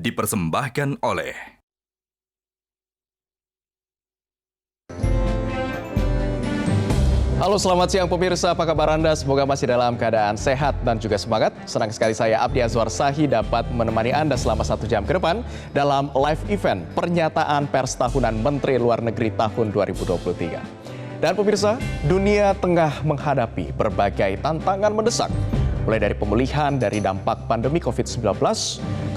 dipersembahkan oleh Halo, selamat siang pemirsa, apa kabar Anda? Semoga masih dalam keadaan sehat dan juga semangat. Senang sekali saya Abdi Azwar Sahi dapat menemani Anda selama 1 jam ke depan dalam live event Pernyataan Pers Tahunan Menteri Luar Negeri tahun 2023. Dan pemirsa, dunia tengah menghadapi berbagai tantangan mendesak. Mulai dari pemulihan dari dampak pandemi COVID-19,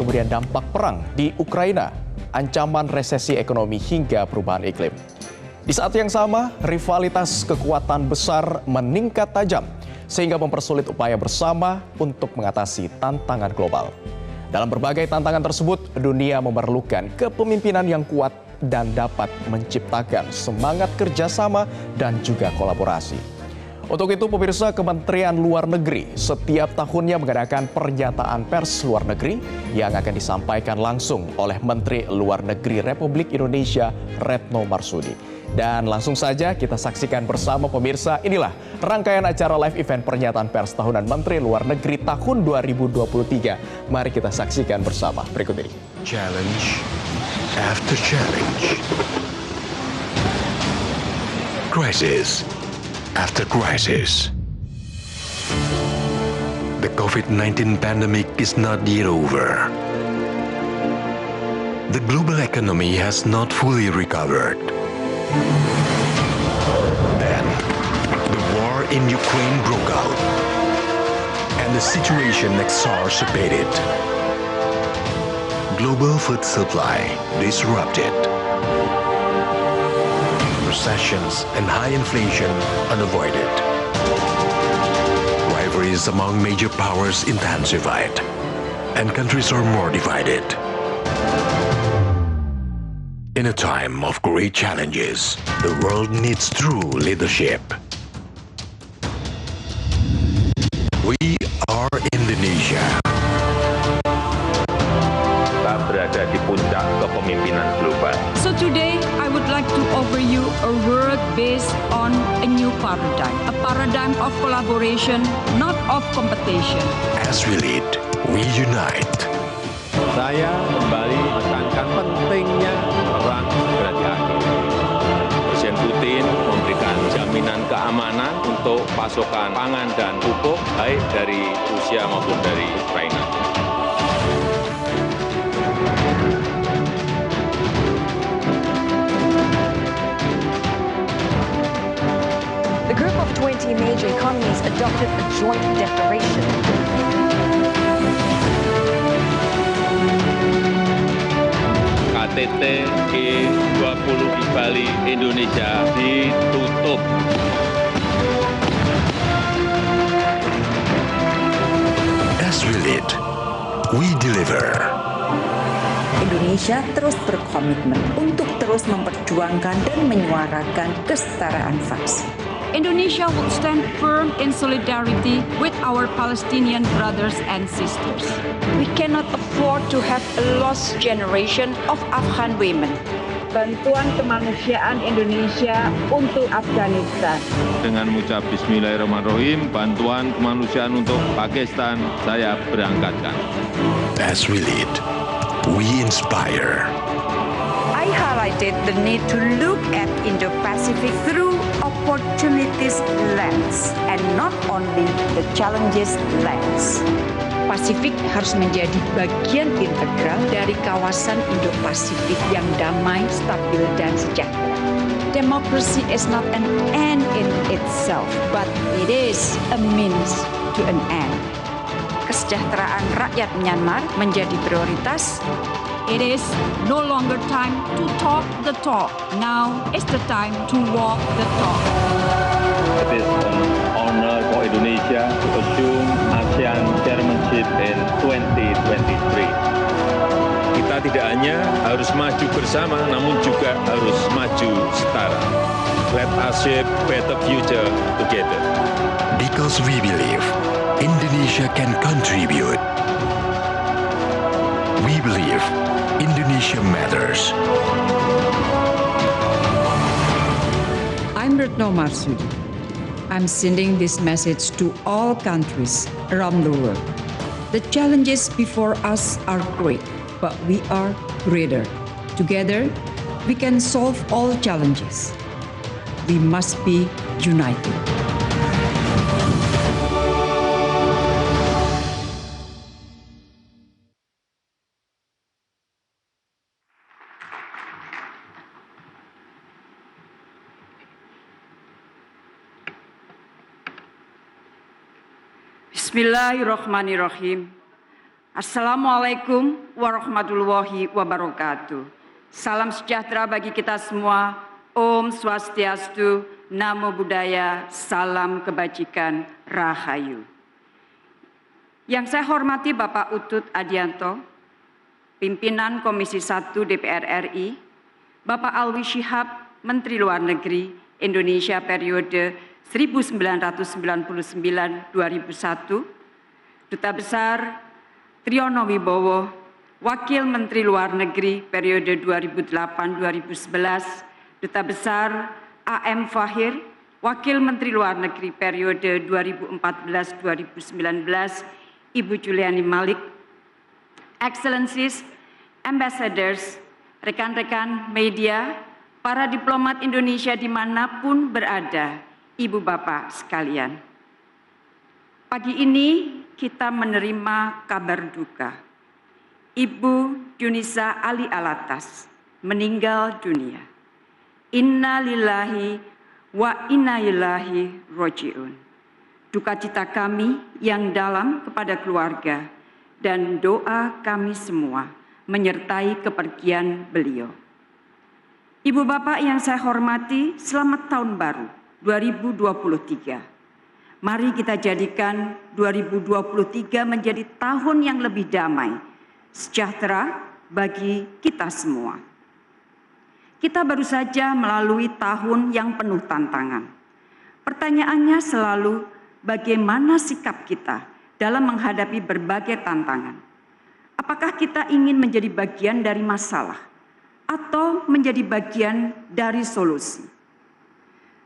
kemudian dampak perang di Ukraina, ancaman resesi ekonomi hingga perubahan iklim. Di saat yang sama, rivalitas kekuatan besar meningkat tajam sehingga mempersulit upaya bersama untuk mengatasi tantangan global. Dalam berbagai tantangan tersebut, dunia memerlukan kepemimpinan yang kuat dan dapat menciptakan semangat kerjasama dan juga kolaborasi. Untuk itu, pemirsa, Kementerian Luar Negeri setiap tahunnya mengadakan pernyataan pers luar negeri yang akan disampaikan langsung oleh Menteri Luar Negeri Republik Indonesia Retno Marsudi. Dan langsung saja kita saksikan bersama pemirsa, inilah rangkaian acara live event Pernyataan Pers Tahunan Menteri Luar Negeri tahun 2023. Mari kita saksikan bersama berikut ini. Challenge after challenge. Crisis after crisis. The COVID-19 pandemic is not yet over. The global economy has not fully recovered. Then, the war in Ukraine broke out, and the situation exacerbated. Global food supply disrupted. Recessions and high inflation unavoided. Rivalries among major powers intensified, and countries are more divided. In a time of great challenges, the world needs true leadership. We are Indonesia. Kita berada di puncak kepemimpinan global. So today, I would like to offer you a word based on a new paradigm. A paradigm of collaboration, not of competition. As we lead, we unite. Saya kembali menekankan pentingnya perang segera diakhiri. Presiden Putin memberikan jaminan keamanan untuk pasokan pangan dan pupuk baik dari Rusia maupun dari Ukraina. The group of 20 major economies adopted a joint declaration. KTT G20 di Bali, Indonesia ditutup. As we lead, we deliver. Indonesia terus berkomitmen untuk terus memperjuangkan dan menyuarakan kesetaraan vaksin. Indonesia will stand firm in solidarity with our Palestinian brothers and sisters. We cannot afford to have a lost generation of Afghan women. Bantuan kemanusiaan Indonesia untuk Afghanistan. Dengan mengucap Bismillahirrahmanirrahim, bantuan kemanusiaan untuk Pakistan saya berangkatkan. As we lead, we inspire. I highlighted the need to look at Indo-Pacific through opportunities lens and not only the challenges lens. Pasifik harus menjadi bagian integral dari kawasan Indo-Pasifik yang damai, stabil, dan sejahtera. Democracy is not an end in itself, but it is a means to an end. Kesejahteraan rakyat Myanmar menjadi prioritas. It is no longer time to talk the talk. Now is the time to walk the talk. It is an honor for Indonesia to assume ASEAN chairmanship in 2023. Kita tidak hanya harus maju bersama, namun juga harus maju setara. Let us shape better future together. Because we believe Indonesia can contribute. We believe Indonesia matters. I'm Retno Marsudi. I'm sending this message to all countries around the world. The challenges before us are great, but we are greater. Together, we can solve all challenges. We must be united. Bismillahirrahmanirrahim. Assalamualaikum warahmatullahi wabarakatuh. Salam sejahtera bagi kita semua. Om Swastiastu, Namo Buddhaya, salam kebajikan, Rahayu. Yang saya hormati Bapak Utut Adianto, Pimpinan Komisi 1 DPR RI, Bapak Alwi Shihab, Menteri Luar Negeri Indonesia periode 1999-2001, Duta Besar Triyono Wibowo, Wakil Menteri Luar Negeri periode 2008-2011, Duta Besar A.M. Fahir, Wakil Menteri Luar Negeri periode 2014-2019, Ibu Juliani Malik, Excellencies, Ambassadors, rekan-rekan media, para diplomat Indonesia dimanapun berada, Ibu Bapak sekalian. Pagi ini kita menerima kabar duka. Ibu Yunisa Ali Alatas meninggal dunia. Inna lillahi wa inna ilaihi roji'un. Duka cita kami yang dalam kepada keluarga dan doa kami semua menyertai kepergian beliau. Ibu Bapak yang saya hormati, selamat tahun baru 2023. Mari kita jadikan 2023 menjadi tahun yang lebih damai, sejahtera bagi kita semua. Kita baru saja melalui tahun yang penuh tantangan. Pertanyaannya selalu, bagaimana sikap kita dalam menghadapi berbagai tantangan? Apakah kita ingin menjadi bagian dari masalah atau menjadi bagian dari solusi?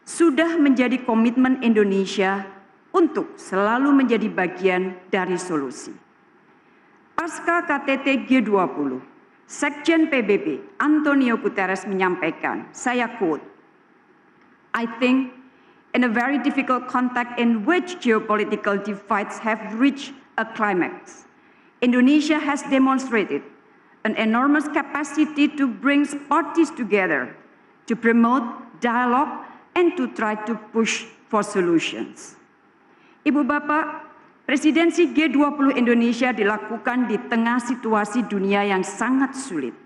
Sudah menjadi komitmen Indonesia untuk selalu menjadi bagian dari solusi. Pasca KTT G20, Sekjen PBB Antonio Guterres menyampaikan, saya quote, "I think in a very difficult context in which geopolitical divides have reached a climax, Indonesia has demonstrated an enormous capacity to bring parties together, to promote dialogue, and to try to push for solutions." Ibu Bapak, presidensi G20 Indonesia dilakukan di tengah situasi dunia yang sangat sulit.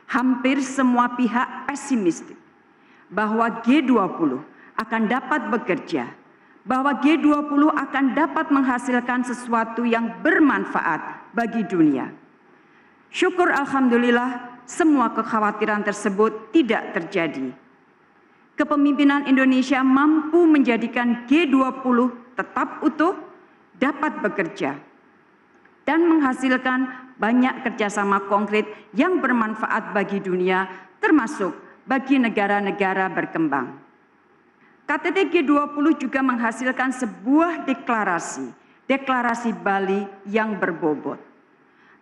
Hampir semua pihak pesimistik bahwa G20 akan dapat bekerja, bahwa G20 akan dapat menghasilkan sesuatu yang bermanfaat bagi dunia. Syukur alhamdulillah, semua kekhawatiran tersebut tidak terjadi. Kepemimpinan Indonesia mampu menjadikan G20 tetap utuh, dapat bekerja, dan menghasilkan banyak kerjasama konkret yang bermanfaat bagi dunia, termasuk bagi negara-negara berkembang. KTT G20 juga menghasilkan sebuah deklarasi Bali yang berbobot.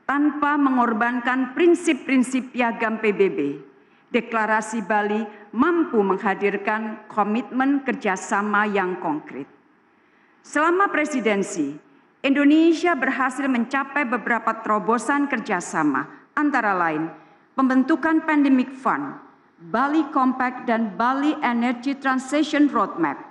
Tanpa mengorbankan prinsip-prinsip piagam PBB, deklarasi Bali mampu menghadirkan komitmen kerjasama yang konkret. Selama presidensi, Indonesia berhasil mencapai beberapa terobosan kerjasama, antara lain pembentukan Pandemic Fund, Bali Compact dan Bali Energy Transition Roadmap,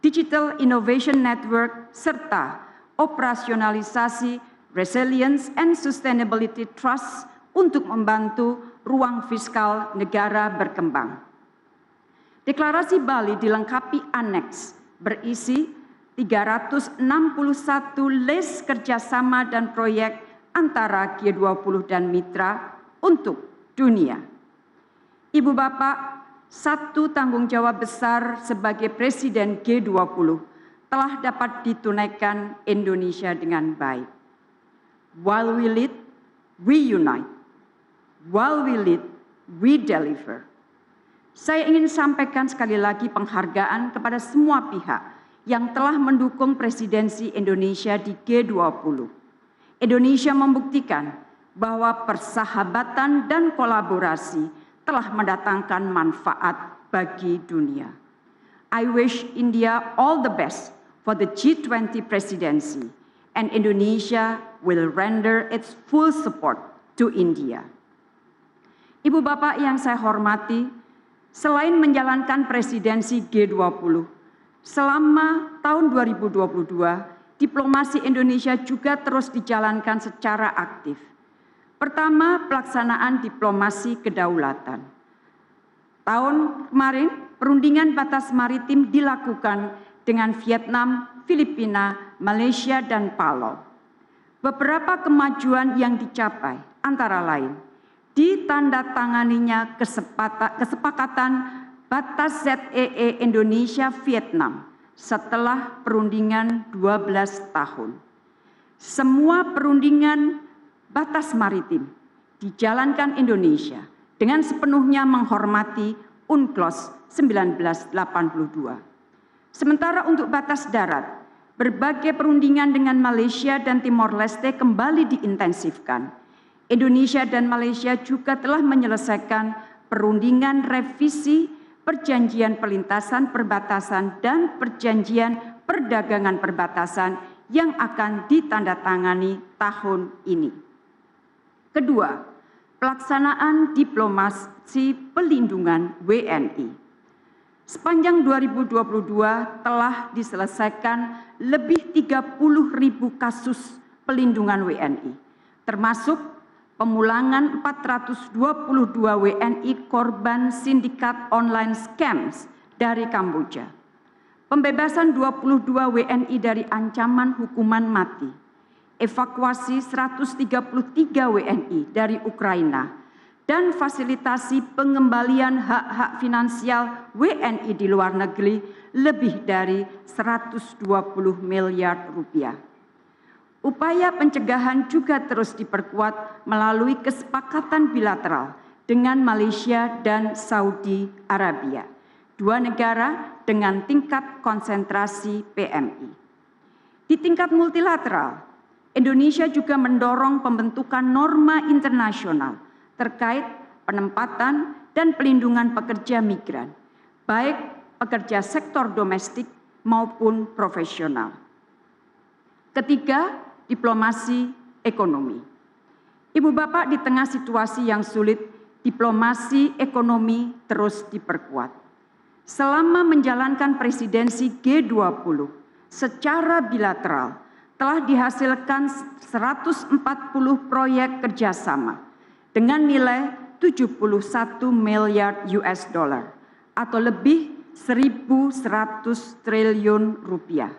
Digital Innovation Network, serta operasionalisasi Resilience and Sustainability Trust untuk membantu ruang fiskal negara berkembang. Deklarasi Bali dilengkapi aneks berisi 361 list kerjasama dan proyek antara G20 dan mitra untuk dunia. Ibu Bapak, satu tanggung jawab besar sebagai Presiden G20 telah dapat ditunaikan Indonesia dengan baik. While we lead, we unite. While we lead, we deliver. Saya ingin sampaikan sekali lagi penghargaan kepada semua pihak yang telah mendukung presidensi Indonesia di G20. Indonesia membuktikan bahwa persahabatan dan kolaborasi telah mendatangkan manfaat bagi dunia. I wish India all the best for the G20 presidency, and Indonesia will render its full support to India. Ibu bapak yang saya hormati, selain menjalankan presidensi G20, selama tahun 2022, diplomasi Indonesia juga terus dijalankan secara aktif. Pertama, pelaksanaan diplomasi kedaulatan. Tahun kemarin, perundingan batas maritim dilakukan dengan Vietnam, Filipina, Malaysia, dan Palau. Beberapa kemajuan yang dicapai antara lain ditandatanganinya kesepakatan batas ZEE Indonesia-Vietnam setelah perundingan 12 tahun. Semua perundingan batas maritim dijalankan Indonesia dengan sepenuhnya menghormati UNCLOS 1982. Sementara untuk batas darat, berbagai perundingan dengan Malaysia dan Timor Leste kembali diintensifkan. Indonesia dan Malaysia juga telah menyelesaikan perundingan revisi perjanjian pelintasan perbatasan dan perjanjian perdagangan perbatasan yang akan ditandatangani tahun ini. Kedua, pelaksanaan diplomasi pelindungan WNI. Sepanjang 2022 telah diselesaikan lebih 30.000 kasus pelindungan WNI, termasuk pemulangan 422 WNI korban sindikat online scams dari Kamboja, pembebasan 22 WNI dari ancaman hukuman mati, evakuasi 133 WNI dari Ukraina, dan fasilitasi pengembalian hak-hak finansial WNI di luar negeri lebih dari 120 miliar rupiah. Upaya pencegahan juga terus diperkuat melalui kesepakatan bilateral dengan Malaysia dan Saudi Arabia, dua negara dengan tingkat konsentrasi PMI. Di tingkat multilateral, Indonesia juga mendorong pembentukan norma internasional terkait penempatan dan pelindungan pekerja migran, baik pekerja sektor domestik maupun profesional. Ketiga, diplomasi ekonomi. Ibu bapak, di tengah situasi yang sulit, diplomasi ekonomi terus diperkuat. Selama menjalankan presidensi G20 secara bilateral, telah dihasilkan 140 proyek kerjasama dengan nilai 71 miliar US dollar atau lebih 1.100 triliun rupiah.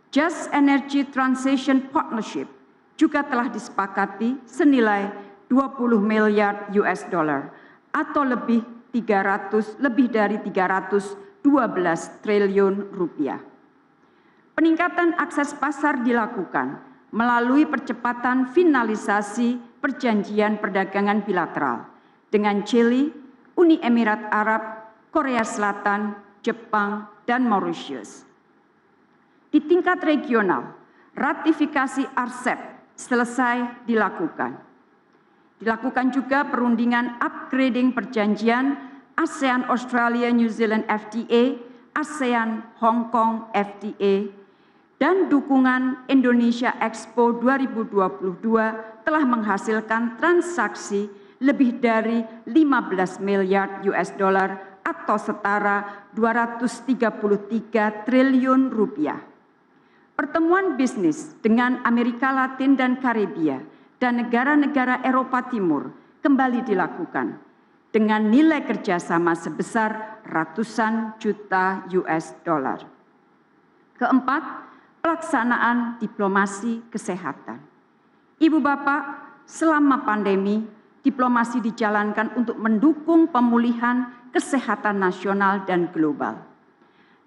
Just Energy Transition Partnership juga telah disepakati senilai 20 miliar US dollar atau lebih dari 312 triliun rupiah. Peningkatan akses pasar dilakukan melalui percepatan finalisasi perjanjian perdagangan bilateral dengan Chili, Uni Emirat Arab, Korea Selatan, Jepang, dan Mauritius. Di tingkat regional, ratifikasi RCEP selesai dilakukan. Dilakukan juga perundingan upgrading perjanjian ASEAN Australia New Zealand FTA, ASEAN Hong Kong FTA, dan dukungan Indonesia Expo 2022 telah menghasilkan transaksi lebih dari 15 miliar US dollar atau setara 233 triliun rupiah. Pertemuan bisnis dengan Amerika Latin dan Karibia dan negara-negara Eropa Timur kembali dilakukan dengan nilai kerjasama sebesar ratusan juta US dollar. Keempat, pelaksanaan diplomasi kesehatan. Ibu bapak, selama pandemi, diplomasi dijalankan untuk mendukung pemulihan kesehatan nasional dan global.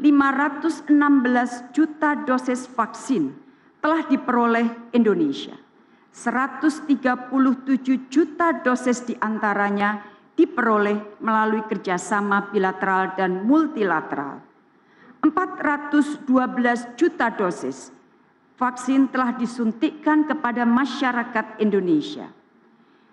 516 juta dosis vaksin telah diperoleh Indonesia. 137 juta dosis diantaranya diperoleh melalui kerjasama bilateral dan multilateral. 412 juta dosis vaksin telah disuntikkan kepada masyarakat Indonesia.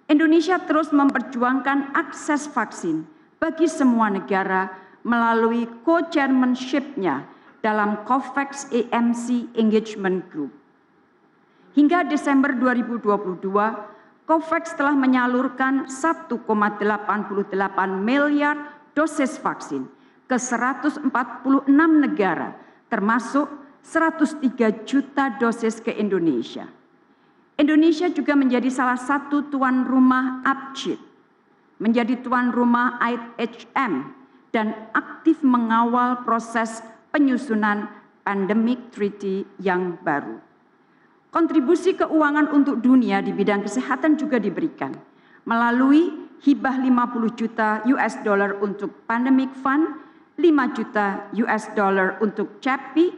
Indonesia terus memperjuangkan akses vaksin bagi semua negara melalui co-chairmanship-nya dalam COVAX AMC Engagement Group. Hingga Desember 2022, COVAX telah menyalurkan 1,88 miliar dosis vaksin ke 146 negara, termasuk 103 juta dosis ke Indonesia. Indonesia juga menjadi salah satu tuan rumah APCID, menjadi tuan rumah IHM, dan aktif mengawal proses penyusunan Pandemic Treaty yang baru. Kontribusi keuangan untuk dunia di bidang kesehatan juga diberikan melalui hibah 50 juta US dollar untuk Pandemic Fund, 5 juta US dollar untuk CEPI,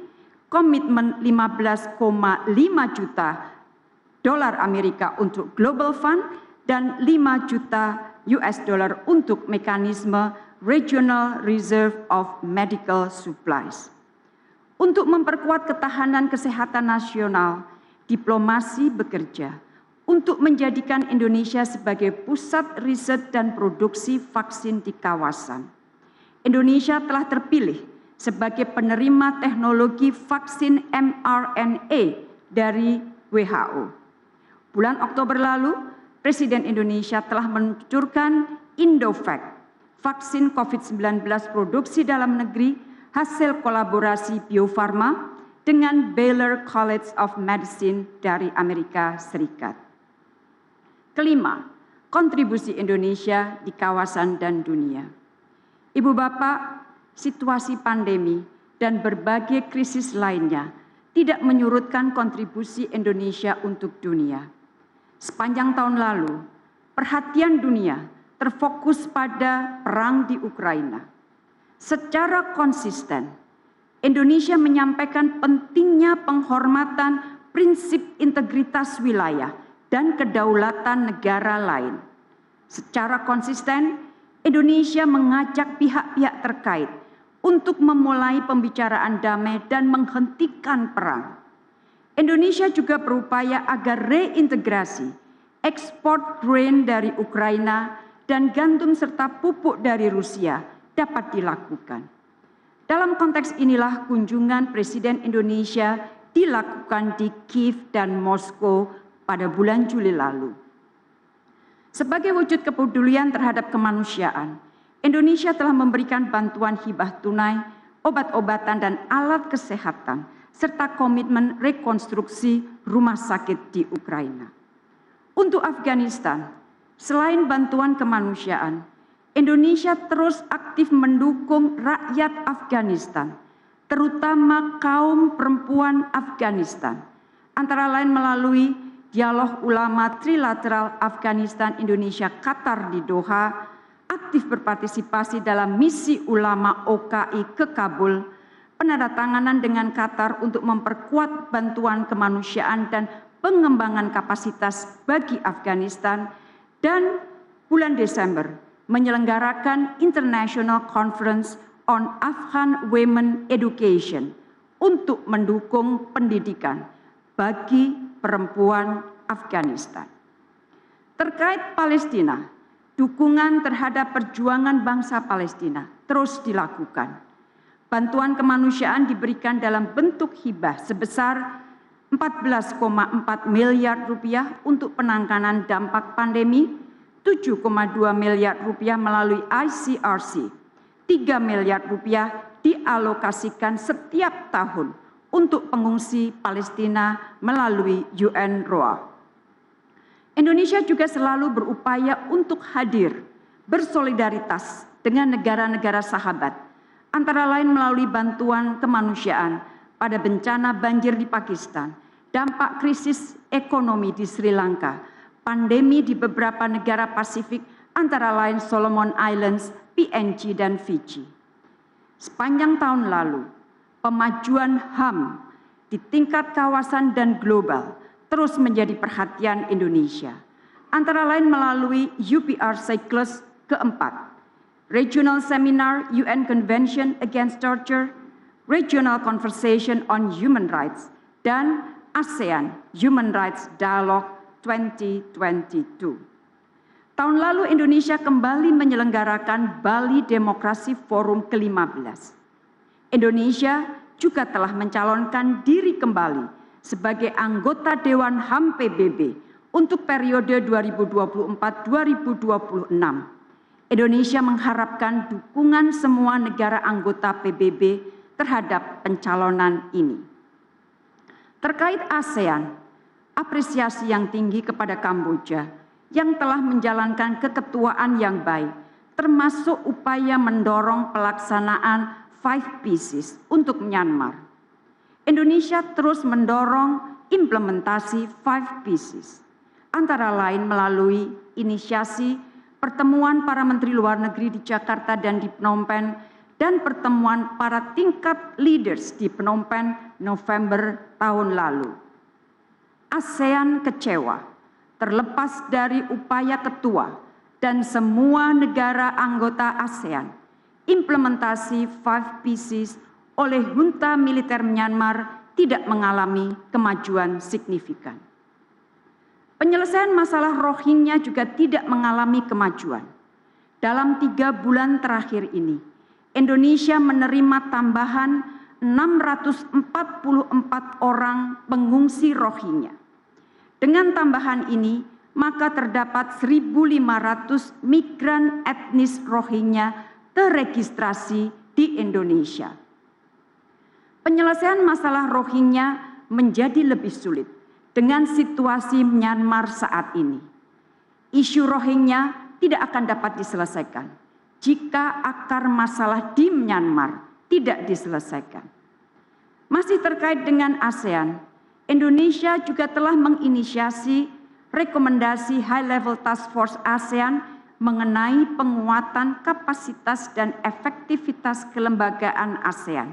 komitmen 15,5 juta dolar Amerika untuk Global Fund, dan 5 juta US dollar untuk mekanisme Regional Reserve of Medical Supplies. Untuk memperkuat ketahanan kesehatan nasional, diplomasi bekerja untuk menjadikan Indonesia sebagai pusat riset dan produksi vaksin di kawasan. Indonesia telah terpilih sebagai penerima teknologi vaksin mRNA dari WHO. Bulan Oktober lalu, Presiden Indonesia telah meluncurkan Indovac, vaksin COVID-19 produksi dalam negeri hasil kolaborasi Bio Farma dengan Baylor College of Medicine dari Amerika Serikat. Kelima, kontribusi Indonesia di kawasan dan dunia. Ibu Bapak, situasi pandemi dan berbagai krisis lainnya tidak menyurutkan kontribusi Indonesia untuk dunia. Sepanjang tahun lalu, perhatian dunia terfokus pada perang di Ukraina. Secara konsisten, Indonesia menyampaikan pentingnya penghormatan prinsip integritas wilayah dan kedaulatan negara lain. Secara konsisten, Indonesia mengajak pihak-pihak terkait untuk memulai pembicaraan damai dan menghentikan perang. Indonesia juga berupaya agar reintegrasi ekspor grain dari Ukraina dan gandum serta pupuk dari Rusia dapat dilakukan. Dalam konteks inilah kunjungan Presiden Indonesia dilakukan di Kiev dan Moskow pada bulan Juli lalu. Sebagai wujud kepedulian terhadap kemanusiaan, Indonesia telah memberikan bantuan hibah tunai, obat-obatan dan alat kesehatan, serta komitmen rekonstruksi rumah sakit di Ukraina. Untuk Afghanistan, selain bantuan kemanusiaan, Indonesia terus aktif mendukung rakyat Afghanistan, terutama kaum perempuan Afghanistan, antara lain melalui Dialog Ulama Trilateral Afghanistan Indonesia Qatar di Doha, aktif berpartisipasi dalam misi ulama OKI ke Kabul, penandatanganan dengan Qatar untuk memperkuat bantuan kemanusiaan dan pengembangan kapasitas bagi Afghanistan, dan bulan Desember menyelenggarakan International Conference on Afghan Women Education untuk mendukung pendidikan bagi perempuan Afghanistan. Terkait Palestina, dukungan terhadap perjuangan bangsa Palestina terus dilakukan. Bantuan kemanusiaan diberikan dalam bentuk hibah sebesar 14,4 miliar rupiah untuk penanganan dampak pandemi, 7,2 miliar rupiah melalui ICRC, 3 miliar rupiah dialokasikan setiap tahun untuk pengungsi Palestina melalui UNRWA. Indonesia juga selalu berupaya untuk hadir bersolidaritas dengan negara-negara sahabat, antara lain melalui bantuan kemanusiaan pada bencana banjir di Pakistan, dampak krisis ekonomi di Sri Lanka, pandemi di beberapa negara Pasifik, antara lain Solomon Islands, PNG, dan Fiji. Sepanjang tahun lalu, pemajuan HAM di tingkat kawasan dan global terus menjadi perhatian Indonesia, antara lain melalui UPR Cycles keempat, Regional Seminar UN Convention Against Torture, Regional Conversation on Human Rights, dan ASEAN Human Rights Dialogue 2022. Tahun lalu Indonesia kembali menyelenggarakan Bali Demokrasi Forum ke-15. Indonesia juga telah mencalonkan diri kembali sebagai anggota Dewan HAM PBB untuk periode 2024-2026. Indonesia mengharapkan dukungan semua negara anggota PBB terhadap pencalonan ini. Terkait ASEAN, apresiasi yang tinggi kepada Kamboja yang telah menjalankan keketuaan yang baik, termasuk upaya mendorong pelaksanaan 5 Pieces untuk Myanmar. Indonesia terus mendorong implementasi 5 Pieces, antara lain melalui inisiasi pertemuan para Menteri Luar Negeri di Jakarta dan di Phnom Penh, dan pertemuan para tingkat leaders di Phnom Penh November tahun lalu. ASEAN kecewa terlepas dari upaya ketua dan semua negara anggota ASEAN, implementasi 5 Pieces oleh junta militer Myanmar tidak mengalami kemajuan signifikan. Penyelesaian masalah Rohingya juga tidak mengalami kemajuan. Dalam 3 bulan terakhir ini, Indonesia menerima tambahan 644 orang pengungsi Rohingya. Dengan tambahan ini, maka terdapat 1.500 migran etnis Rohingya terregistrasi di Indonesia. Penyelesaian masalah Rohingya menjadi lebih sulit dengan situasi Myanmar saat ini. Isu Rohingya tidak akan dapat diselesaikan jika akar masalah di Myanmar tidak diselesaikan. Masih terkait dengan ASEAN, Indonesia juga telah menginisiasi rekomendasi High Level Task Force ASEAN mengenai penguatan kapasitas dan efektivitas kelembagaan ASEAN,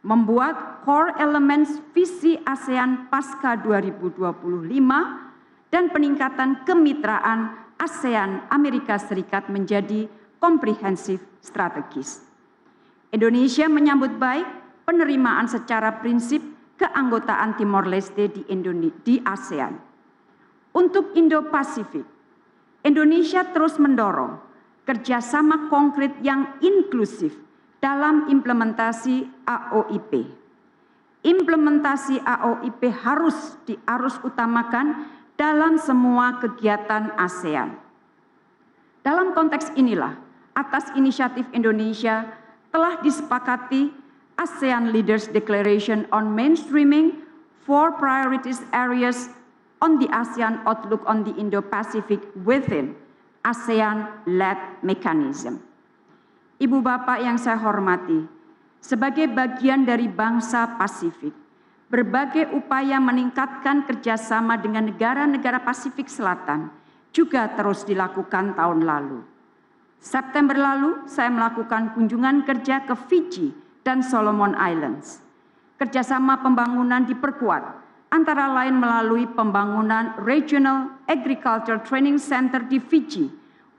membuat core elements visi ASEAN pasca 2025 dan peningkatan kemitraan ASEAN Amerika Serikat menjadi komprehensif strategis. Indonesia menyambut baik penerimaan secara prinsip keanggotaan Timor Leste di ASEAN. Untuk Indo-Pasifik, Indonesia terus mendorong kerjasama konkret yang inklusif dalam implementasi AOIP. Implementasi AOIP harus utamakan dalam semua kegiatan ASEAN. Dalam konteks inilah, atas inisiatif Indonesia telah disepakati ASEAN Leaders Declaration on Mainstreaming 4 Priorities Areas on the ASEAN Outlook on the Indo-Pacific within ASEAN-led Mechanism. Ibu Bapak yang saya hormati, sebagai bagian dari bangsa Pasifik, berbagai upaya meningkatkan kerjasama dengan negara-negara Pasifik Selatan juga terus dilakukan tahun lalu. September lalu, saya melakukan kunjungan kerja ke Fiji dan Solomon Islands. Kerjasama pembangunan diperkuat, antara lain melalui pembangunan Regional Agriculture Training Center di Fiji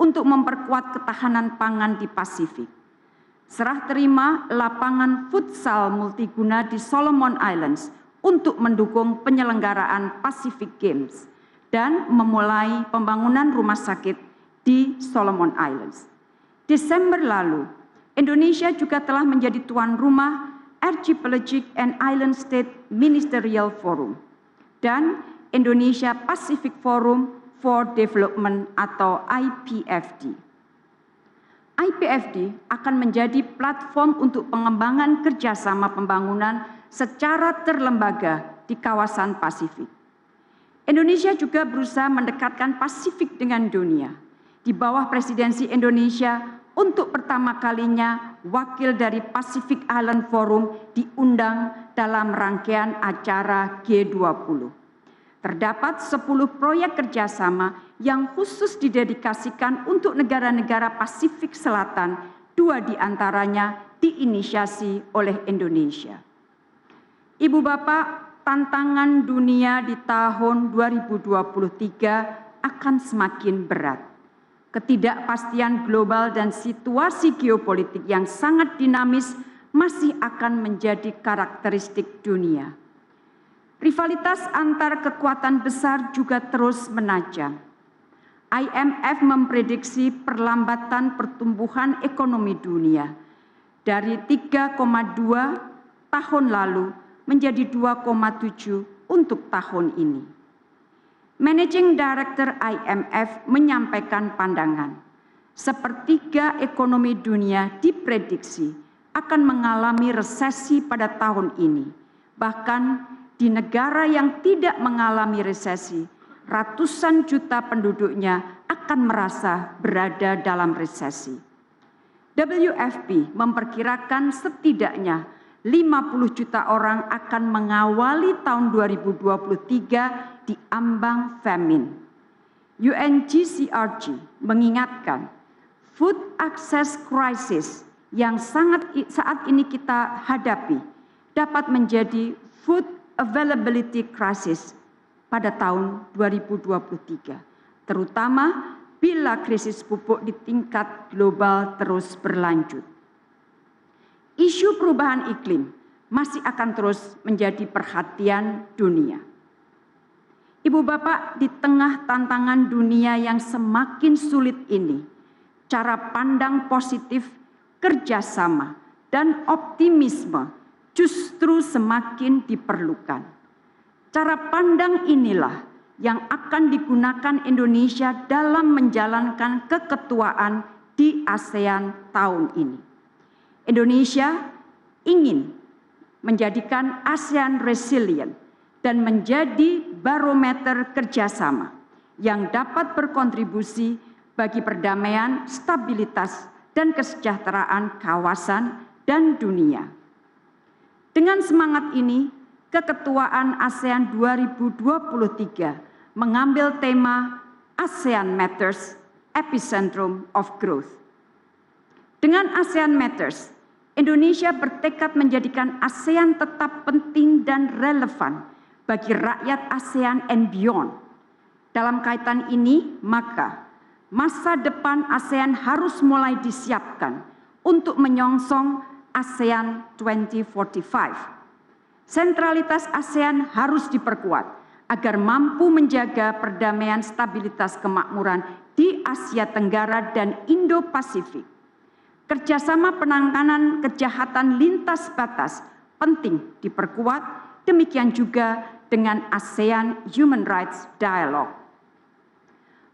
untuk memperkuat ketahanan pangan di Pasifik. Serah terima lapangan futsal multiguna di Solomon Islands untuk mendukung penyelenggaraan Pacific Games dan memulai pembangunan rumah sakit di Solomon Islands. Desember lalu, Indonesia juga telah menjadi tuan rumah Archipelagic and Island State Ministerial Forum dan Indonesia Pacific Forum for Development atau IPFD. IPFD akan menjadi platform untuk pengembangan kerjasama pembangunan secara terlembaga di kawasan Pasifik. Indonesia juga berusaha mendekatkan Pasifik dengan dunia. Di bawah presidensi Indonesia, untuk pertama kalinya, wakil dari Pacific Island Forum diundang dalam rangkaian acara G20. Terdapat 10 proyek kerjasama yang khusus didedikasikan untuk negara-negara Pasifik Selatan, 2 diantaranya diinisiasi oleh Indonesia. Ibu Bapak, tantangan dunia di tahun 2023 akan semakin berat. Ketidakpastian global dan situasi geopolitik yang sangat dinamis masih akan menjadi karakteristik dunia. Rivalitas antar kekuatan besar juga terus menajam. IMF memprediksi perlambatan pertumbuhan ekonomi dunia dari 3,2 tahun lalu menjadi 2,7 untuk tahun ini. Managing Director IMF menyampaikan pandangan, sepertiga ekonomi dunia diprediksi akan mengalami resesi pada tahun ini. Bahkan di negara yang tidak mengalami resesi, ratusan juta penduduknya akan merasa berada dalam resesi. WFP memperkirakan setidaknya 50 juta orang akan mengawali tahun 2023 di ambang famine. UNGCRG mengingatkan food access crisis yang saat ini kita hadapi dapat menjadi food availability crisis pada tahun 2023, terutama bila krisis pupuk di tingkat global terus berlanjut. Isu perubahan iklim masih akan terus menjadi perhatian dunia. Ibu Bapak, di tengah tantangan dunia yang semakin sulit ini, cara pandang positif, kerjasama, dan optimisme justru semakin diperlukan. Cara pandang inilah yang akan digunakan Indonesia dalam menjalankan keketuaan di ASEAN tahun ini. Indonesia ingin menjadikan ASEAN resilient dan menjadi barometer kerjasama yang dapat berkontribusi bagi perdamaian, stabilitas, dan kesejahteraan kawasan dan dunia. Dengan semangat ini, keketuaan ASEAN 2023 mengambil tema ASEAN Matters, Epicentrum of Growth. Dengan ASEAN Matters, Indonesia bertekad menjadikan ASEAN tetap penting dan relevan bagi rakyat ASEAN and beyond. Dalam kaitan ini, maka masa depan ASEAN harus mulai disiapkan untuk menyongsong ASEAN 2045. Sentralitas ASEAN harus diperkuat agar mampu menjaga perdamaian, stabilitas, kemakmuran di Asia Tenggara dan Indo-Pasifik. Kerjasama penanganan kejahatan lintas batas penting diperkuat, demikian juga dengan ASEAN Human Rights Dialogue.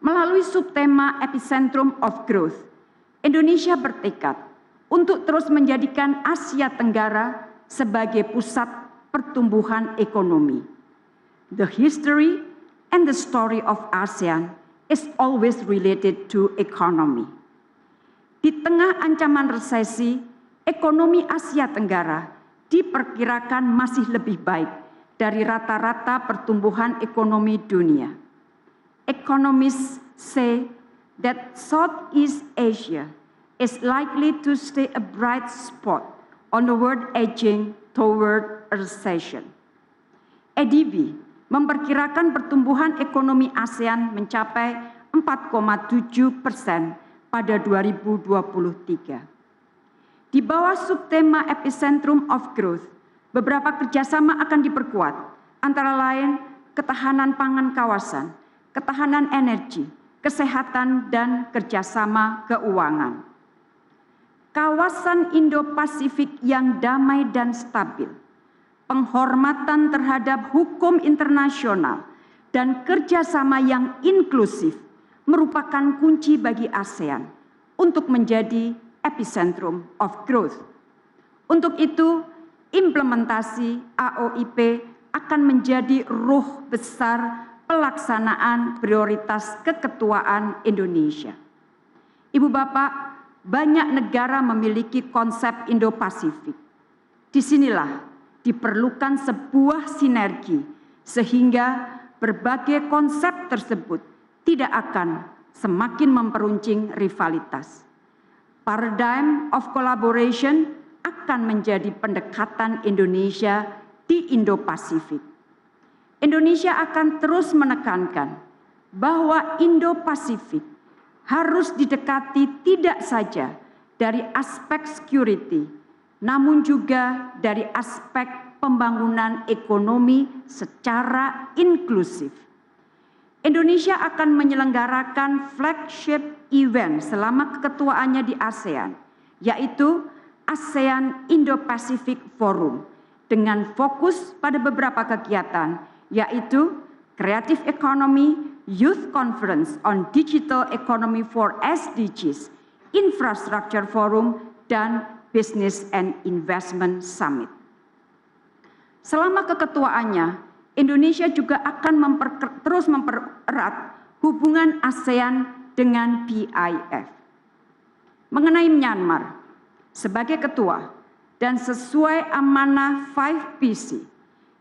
Melalui subtema Epicentrum of Growth, Indonesia bertekad untuk terus menjadikan Asia Tenggara sebagai pusat pertumbuhan ekonomi. The history and the story of ASEAN is always related to economy. Di tengah ancaman resesi, ekonomi Asia Tenggara diperkirakan masih lebih baik dari rata-rata pertumbuhan ekonomi dunia. Economists say that Southeast Asia is likely to stay a bright spot on the world edging toward a recession. ADB memperkirakan pertumbuhan ekonomi ASEAN mencapai 4,7% pada 2023. Di bawah subtema Epicentrum of Growth, beberapa kerjasama akan diperkuat, antara lain ketahanan pangan kawasan, ketahanan energi, kesehatan, dan kerjasama keuangan. Kawasan Indo-Pasifik yang damai dan stabil, penghormatan terhadap hukum internasional, dan kerjasama yang inklusif merupakan kunci bagi ASEAN untuk menjadi epicentrum of growth. Untuk itu, implementasi AOIP akan menjadi ruh besar pelaksanaan prioritas keketuaan Indonesia. Ibu Bapak, banyak negara memiliki konsep Indo-Pasifik. Disinilah diperlukan sebuah sinergi sehingga berbagai konsep tersebut tidak akan semakin memperuncing rivalitas. Paradigm of collaboration akan menjadi pendekatan Indonesia di Indo-Pasifik. Indonesia akan terus menekankan bahwa Indo-Pasifik harus didekati tidak saja dari aspek security, namun juga dari aspek pembangunan ekonomi secara inklusif. Indonesia akan menyelenggarakan flagship event selama keketuaannya di ASEAN, yaitu ASEAN Indo-Pacific Forum, dengan fokus pada beberapa kegiatan, yaitu Creative Economy, Youth Conference on Digital Economy for SDGs, Infrastructure Forum, dan Business and Investment Summit. Selama keketuaannya, Indonesia juga akan terus mempererat hubungan ASEAN dengan PIF. Mengenai Myanmar, sebagai ketua dan sesuai amanah 5PC,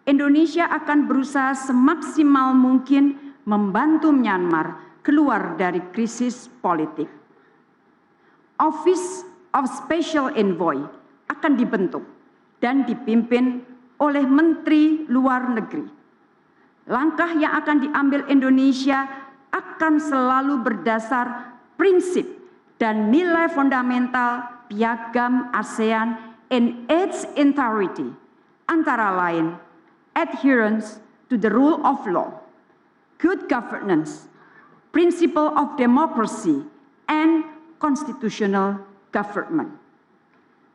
Indonesia akan berusaha semaksimal mungkin membantu Myanmar keluar dari krisis politik. Office of Special Envoy akan dibentuk dan dipimpin oleh Menteri Luar Negeri. Langkah yang akan diambil Indonesia akan selalu berdasar prinsip dan nilai fundamental Piagam ASEAN in its entirety, antara lain adherence to the rule of law, good governance, principle of democracy, and constitutional government.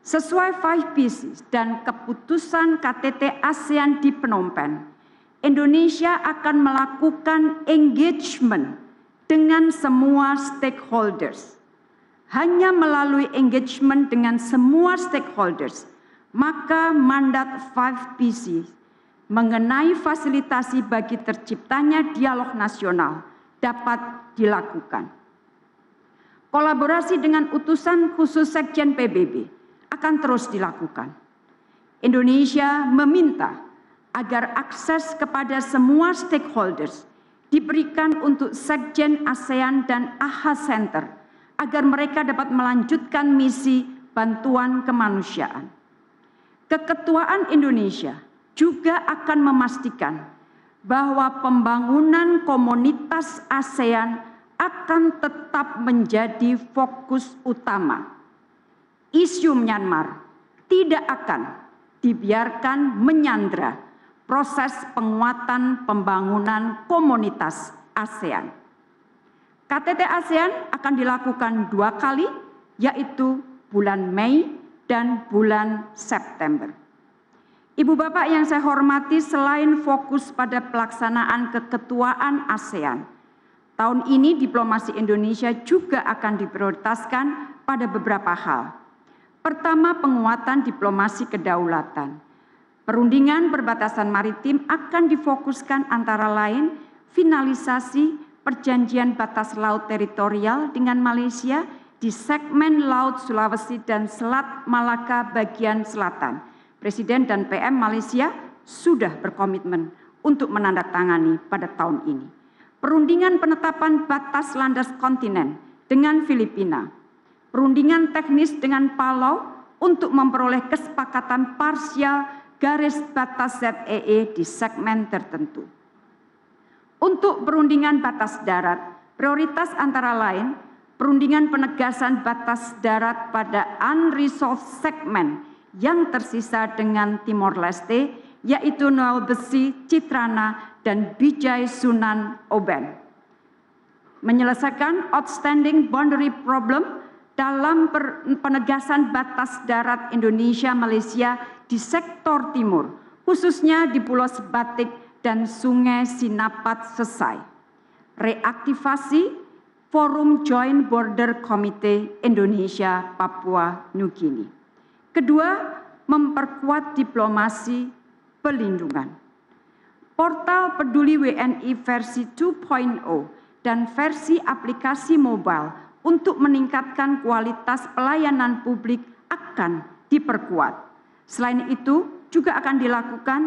Sesuai 5PC dan keputusan KTT ASEAN di Phnom Penh, Indonesia akan melakukan engagement dengan semua stakeholders. Hanya melalui engagement dengan semua stakeholders, maka mandat 5PC mengenai fasilitasi bagi terciptanya dialog nasional dapat dilakukan. Kolaborasi dengan utusan khusus Sekjen PBB akan terus dilakukan. Indonesia meminta agar akses kepada semua stakeholders diberikan untuk Sekjen ASEAN dan AHA Center agar mereka dapat melanjutkan misi bantuan kemanusiaan. Keketuaan Indonesia juga akan memastikan bahwa pembangunan komunitas ASEAN akan tetap menjadi fokus utama. Isu Myanmar tidak akan dibiarkan menyandra proses penguatan pembangunan komunitas ASEAN. KTT ASEAN akan dilakukan 2 kali, yaitu bulan Mei dan bulan September. Ibu Bapak yang saya hormati, selain fokus pada pelaksanaan keketuaan ASEAN, tahun ini diplomasi Indonesia juga akan diprioritaskan pada beberapa hal. Pertama, penguatan diplomasi kedaulatan. Perundingan perbatasan maritim akan difokuskan antara lain finalisasi perjanjian batas laut teritorial dengan Malaysia di segmen Laut Sulawesi dan Selat Malaka bagian selatan. Presiden dan PM Malaysia sudah berkomitmen untuk menandatangani pada tahun ini. Perundingan penetapan batas landas kontinen dengan Filipina. Perundingan teknis dengan Palau untuk memperoleh kesepakatan parsial garis batas ZEE di segmen tertentu. Untuk perundingan batas darat, prioritas antara lain perundingan penegasan batas darat pada unresolved segmen yang tersisa dengan Timor Leste, yaitu Noel Besi, Citrana, dan Bijay Sunan Oben. Menyelesaikan outstanding boundary problem dalam penegasan batas darat Indonesia-Malaysia di sektor timur, khususnya di Pulau Sebatik dan Sungai Sinapat selesai. Reaktivasi Forum Joint Border Committee Indonesia Papua New Guinea. Kedua, memperkuat diplomasi pelindungan. Portal Peduli WNI versi 2.0 dan versi aplikasi mobile untuk meningkatkan kualitas pelayanan publik akan diperkuat. Selain itu, juga akan dilakukan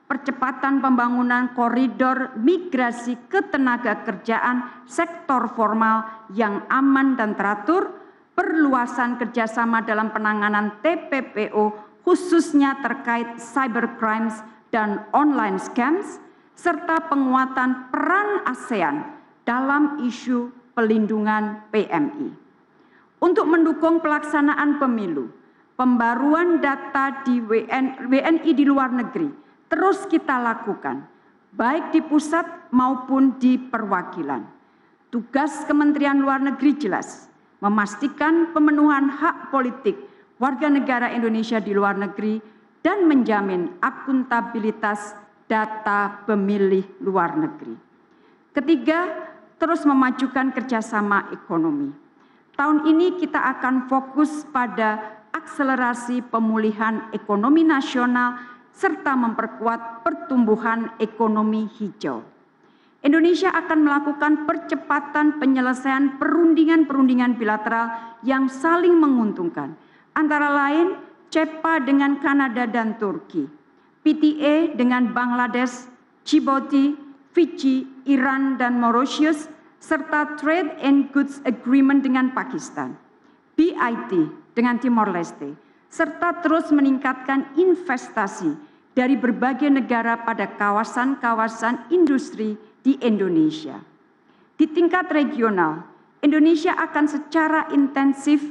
percepatan pembangunan koridor migrasi ketenagakerjaan sektor formal yang aman dan teratur, perluasan kerjasama dalam penanganan TPPO khususnya terkait cybercrimes dan online scams, serta penguatan peran ASEAN dalam isu pelindungan PMI. Untuk mendukung pelaksanaan pemilu, pembaruan data di WNI di luar negeri terus kita lakukan. baik di pusat maupun di perwakilan. Tugas Kementerian Luar Negeri jelas, memastikan pemenuhan hak politik warga negara Indonesia di luar negeri dan menjamin akuntabilitas data pemilih luar negeri. Ketiga, terus memajukan kerjasama ekonomi. Tahun ini kita akan fokus pada akselerasi pemulihan ekonomi nasional serta memperkuat pertumbuhan ekonomi hijau. Indonesia akan melakukan percepatan penyelesaian perundingan-perundingan bilateral yang saling menguntungkan, antara lain CEPA dengan Kanada dan Turki, PTA dengan Bangladesh, Djibouti, Fiji, Iran, dan Mauritius, serta Trade and Goods Agreement dengan Pakistan, BIT dengan Timor Leste, serta terus meningkatkan investasi dari berbagai negara pada kawasan-kawasan industri di Indonesia. Di tingkat regional, Indonesia akan secara intensif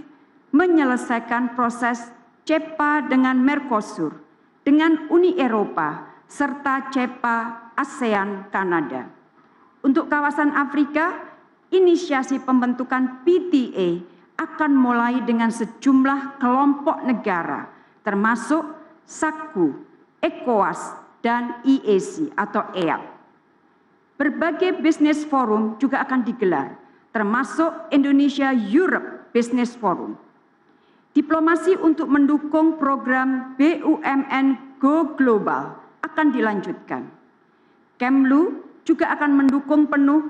menyelesaikan proses CEPA dengan Mercosur, dengan Uni Eropa, serta CEPA ASEAN Kanada. Untuk kawasan Afrika, inisiasi pembentukan PTA akan mulai dengan sejumlah kelompok negara, termasuk SACU, ECOWAS, dan EAC atau EAC. Berbagai bisnis forum juga akan digelar, termasuk Indonesia Europe Business Forum. Diplomasi untuk mendukung program BUMN Go Global akan dilanjutkan. Kemlu juga akan mendukung penuh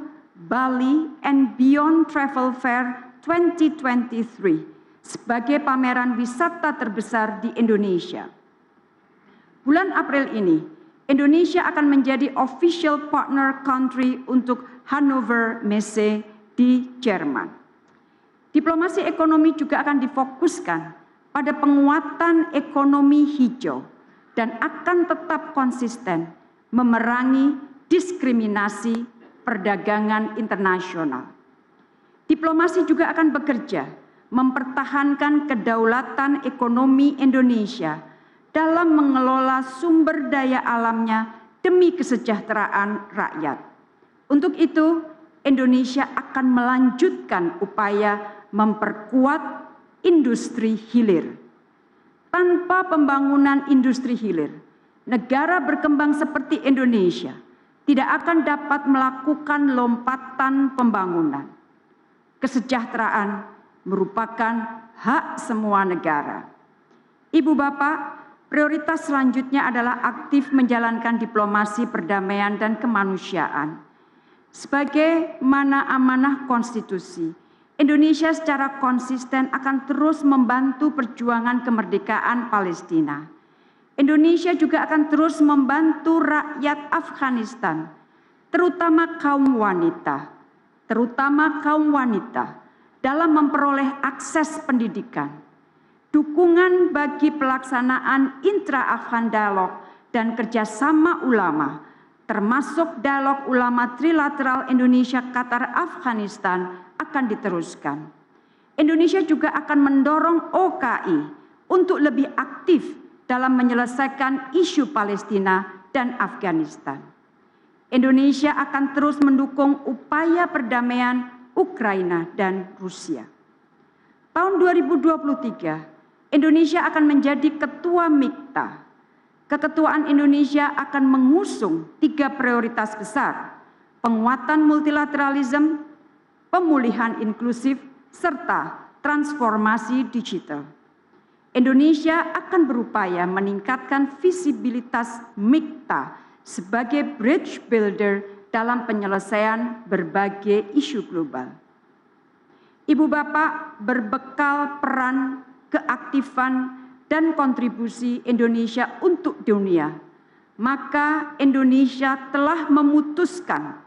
Bali and Beyond Travel Fair 2023 sebagai pameran wisata terbesar di Indonesia. Bulan April ini, Indonesia akan menjadi official partner country untuk Hannover Messe di Jerman. Diplomasi ekonomi juga akan difokuskan pada penguatan ekonomi hijau dan akan tetap konsisten memerangi diskriminasi perdagangan internasional. Diplomasi juga akan bekerja mempertahankan kedaulatan ekonomi Indonesia dalam mengelola sumber daya alamnya demi kesejahteraan rakyat. Untuk itu, Indonesia akan melanjutkan upaya memperkuat industri hilir. Tanpa pembangunan industri hilir, negara berkembang seperti Indonesia tidak akan dapat melakukan lompatan pembangunan. Kesejahteraan merupakan hak semua negara. Ibu Bapak, prioritas selanjutnya adalah aktif menjalankan diplomasi perdamaian dan kemanusiaan. Sebagaimana amanah konstitusi, Indonesia secara konsisten akan terus membantu perjuangan kemerdekaan Palestina. Indonesia juga akan terus membantu rakyat Afghanistan, terutama kaum wanita, dalam memperoleh akses pendidikan. Dukungan bagi pelaksanaan intra-Afghan dialog dan kerjasama ulama, termasuk dialog ulama trilateral Indonesia Qatar Afghanistan akan diteruskan. Indonesia juga akan mendorong OKI untuk lebih aktif dalam menyelesaikan isu Palestina dan Afghanistan. Indonesia akan terus mendukung upaya perdamaian Ukraina dan Rusia. Tahun 2023, Indonesia akan menjadi ketua MIKTA. Keketuaan Indonesia akan mengusung 3 prioritas besar: penguatan multilateralisme, pemulihan inklusif, serta transformasi digital. Indonesia akan berupaya meningkatkan visibilitas MIKTA sebagai bridge builder dalam penyelesaian berbagai isu global. Ibu Bapak, berbekal peran, keaktifan, dan kontribusi Indonesia untuk dunia, maka Indonesia telah memutuskan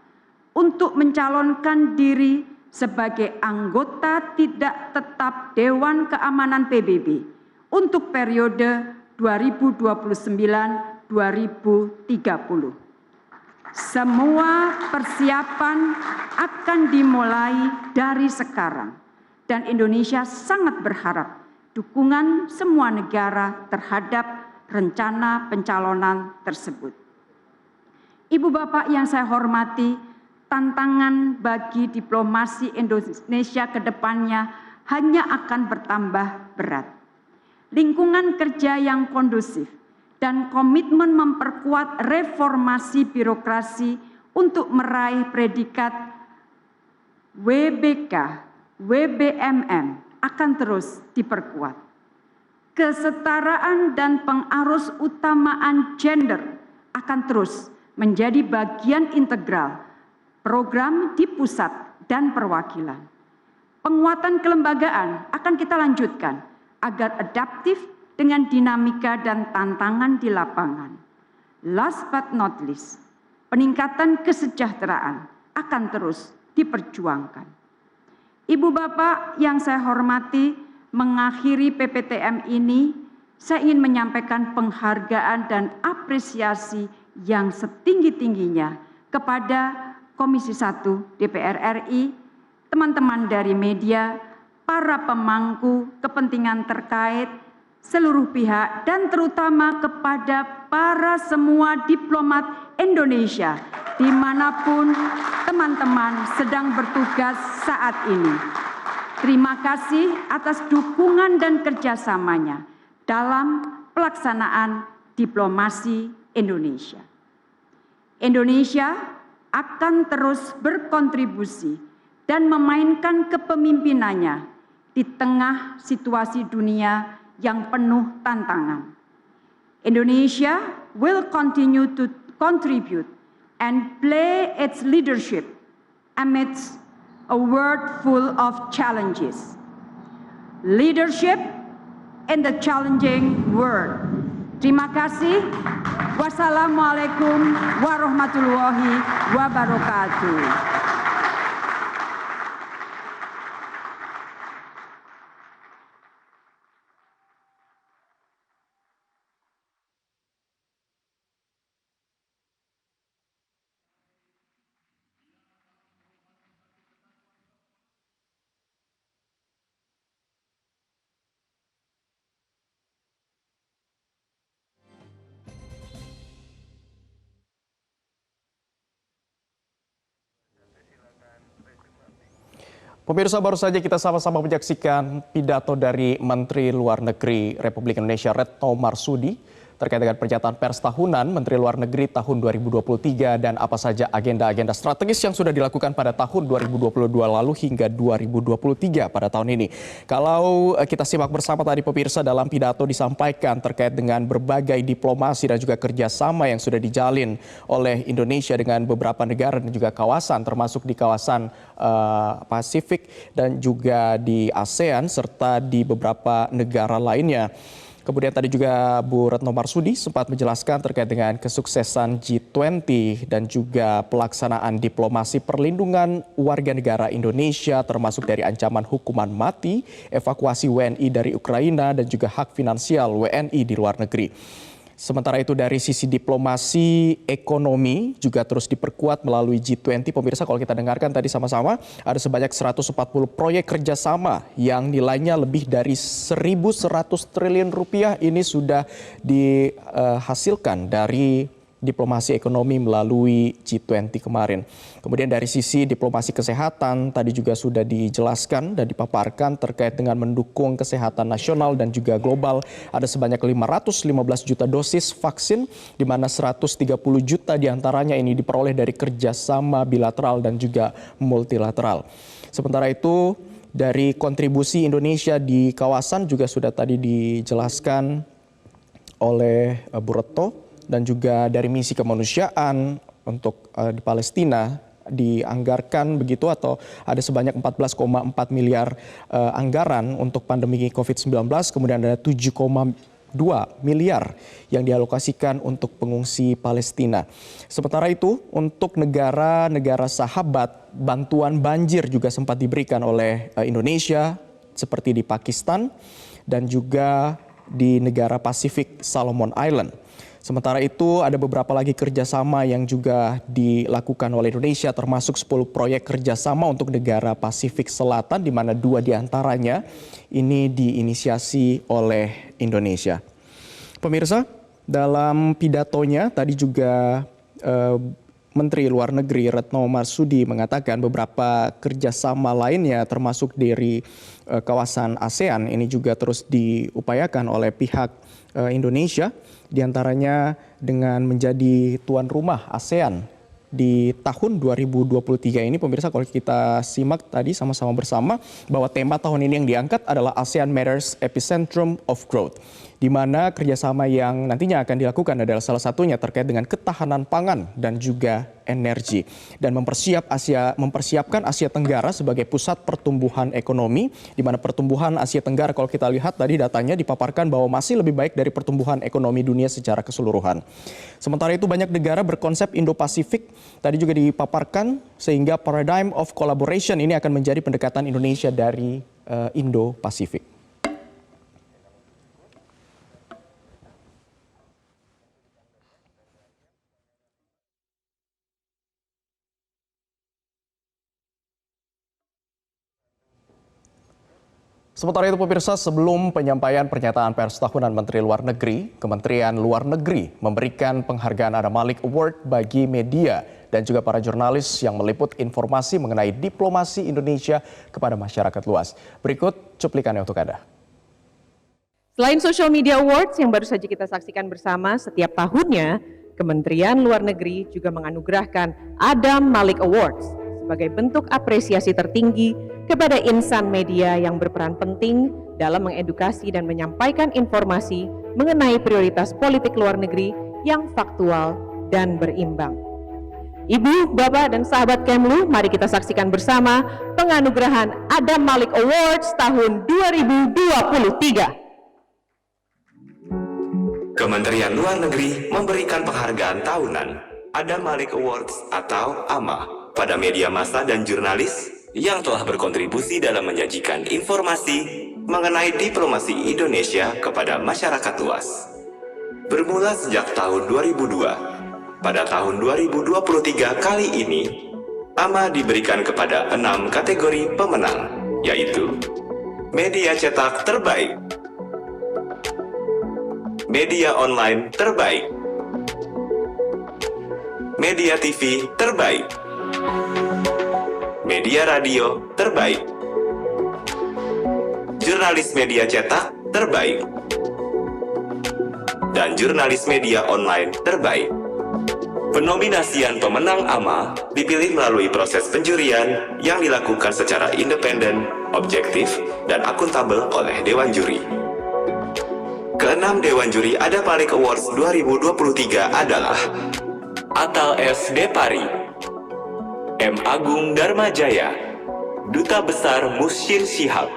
untuk mencalonkan diri sebagai anggota tidak tetap Dewan Keamanan PBB untuk periode 2029-2030. Semua persiapan akan dimulai dari sekarang, dan Indonesia sangat berharap dukungan semua negara terhadap rencana pencalonan tersebut. Ibu bapak yang saya hormati, tantangan bagi diplomasi Indonesia ke depannya hanya akan bertambah berat. Lingkungan kerja yang kondusif dan komitmen memperkuat reformasi birokrasi untuk meraih predikat WBK, WBMM akan terus diperkuat. Kesetaraan dan pengarus utamaan gender akan terus menjadi bagian integral program di pusat dan perwakilan. Penguatan kelembagaan akan kita lanjutkan agar adaptif dengan dinamika dan tantangan di lapangan. Last but not least, peningkatan kesejahteraan akan terus diperjuangkan. Ibu bapak yang saya hormati, mengakhiri PPTM ini, saya ingin menyampaikan penghargaan dan apresiasi yang setinggi-tingginya kepada Komisi 1 DPR RI, teman-teman dari media, para pemangku kepentingan terkait, seluruh pihak, dan terutama kepada para semua diplomat Indonesia dimanapun teman-teman sedang bertugas saat ini. Terima kasih atas dukungan dan kerjasamanya dalam pelaksanaan diplomasi Indonesia. Indonesia akan terus berkontribusi dan memainkan kepemimpinannya di tengah situasi dunia yang penuh tantangan. Indonesia will continue to contribute and play its leadership amidst a world full of challenges. Leadership in the challenging world. Terima kasih. Wassalamualaikum warahmatullahi wabarakatuh. Pemirsa, baru saja kita sama-sama menyaksikan pidato dari Menteri Luar Negeri Republik Indonesia Retno Marsudi terkait dengan pernyataan pers tahunan Menteri Luar Negeri tahun 2023 dan apa saja agenda-agenda strategis yang sudah dilakukan pada tahun 2022 lalu hingga 2023 pada tahun ini. Kalau kita simak bersama tadi pemirsa, dalam pidato disampaikan terkait dengan berbagai diplomasi dan juga kerjasama yang sudah dijalin oleh Indonesia dengan beberapa negara dan juga kawasan, termasuk di kawasan Pasifik dan juga di ASEAN serta di beberapa negara lainnya. Kemudian tadi juga Bu Retno Marsudi sempat menjelaskan terkait dengan kesuksesan G20 dan juga pelaksanaan diplomasi perlindungan warga negara Indonesia termasuk dari ancaman hukuman mati, evakuasi WNI dari Ukraina dan juga hak finansial WNI di luar negeri. Sementara itu dari sisi diplomasi ekonomi juga terus diperkuat melalui G20. Pemirsa, kalau kita dengarkan tadi sama-sama ada sebanyak 140 proyek kerjasama yang nilainya lebih dari 1.100 triliun rupiah ini sudah dihasilkan dari diplomasi ekonomi melalui G20 kemarin. Kemudian dari sisi diplomasi kesehatan tadi juga sudah dijelaskan dan dipaparkan terkait dengan mendukung kesehatan nasional dan juga global. Ada sebanyak 515 juta dosis vaksin di mana 130 juta diantaranya ini diperoleh dari kerjasama bilateral dan juga multilateral. Sementara itu dari kontribusi Indonesia di kawasan juga sudah tadi dijelaskan oleh Bu Retno. Dan juga dari misi kemanusiaan untuk di Palestina dianggarkan begitu atau ada sebanyak 14,4 miliar anggaran untuk pandemi COVID-19. Kemudian ada 7,2 miliar yang dialokasikan untuk pengungsi Palestina. Sementara itu untuk negara-negara sahabat, bantuan banjir juga sempat diberikan oleh Indonesia seperti di Pakistan dan juga di negara Pasifik Solomon Island. Sementara itu ada beberapa lagi kerjasama yang juga dilakukan oleh Indonesia termasuk 10 proyek kerjasama untuk negara Pasifik Selatan di mana 2 diantaranya ini diinisiasi oleh Indonesia. Pemirsa, dalam pidatonya tadi juga Menteri Luar Negeri Retno Marsudi mengatakan beberapa kerjasama lainnya termasuk dari kawasan ASEAN ini juga terus diupayakan oleh pihak Indonesia, diantaranya dengan menjadi tuan rumah ASEAN di tahun 2023 ini. Pemirsa, kalau kita simak tadi sama-sama bersama bahwa tema tahun ini yang diangkat adalah ASEAN Matters Epicentrum of Growth, di mana kerjasama yang nantinya akan dilakukan adalah salah satunya terkait dengan ketahanan pangan dan juga energi, dan mempersiapkan Asia Tenggara sebagai pusat pertumbuhan ekonomi, di mana pertumbuhan Asia Tenggara kalau kita lihat tadi datanya dipaparkan bahwa masih lebih baik dari pertumbuhan ekonomi dunia secara keseluruhan. Sementara itu banyak negara berkonsep Indo-Pasifik tadi juga dipaparkan, sehingga paradigm of collaboration ini akan menjadi pendekatan Indonesia dari Indo-Pasifik. Sementara itu pemirsa, sebelum penyampaian pernyataan pers tahunan Menteri Luar Negeri, Kementerian Luar Negeri memberikan penghargaan Adam Malik Award bagi media dan juga para jurnalis yang meliput informasi mengenai diplomasi Indonesia kepada masyarakat luas. Berikut cuplikannya untuk Anda. Selain Social Media Awards yang baru saja kita saksikan bersama, setiap tahunnya Kementerian Luar Negeri juga menganugerahkan Adam Malik Awards sebagai bentuk apresiasi tertinggi kepada insan media yang berperan penting dalam mengedukasi dan menyampaikan informasi mengenai prioritas politik luar negeri yang faktual dan berimbang. Ibu, Bapak, dan sahabat Kemlu, mari kita saksikan bersama penganugerahan Adam Malik Awards tahun 2023. Kementerian Luar Negeri memberikan penghargaan tahunan Adam Malik Awards atau AMA pada media massa dan jurnalis yang telah berkontribusi dalam menyajikan informasi mengenai diplomasi Indonesia kepada masyarakat luas. Bermula sejak tahun 2002, pada tahun 2023 kali ini, AMA diberikan kepada 6 kategori pemenang, yaitu Media Cetak Terbaik, Media Online Terbaik, Media TV Terbaik, Media Radio Terbaik, Jurnalis Media Cetak Terbaik, dan Jurnalis Media Online Terbaik. Penominasian pemenang AMA dipilih melalui proses penjurian yang dilakukan secara independen, objektif, dan akuntabel oleh Dewan Juri. Keenam Dewan Juri Adam Malik Awards 2023 adalah Atal S. Depari, M. Agung Darmajaya, Duta Besar Musyir Shihab,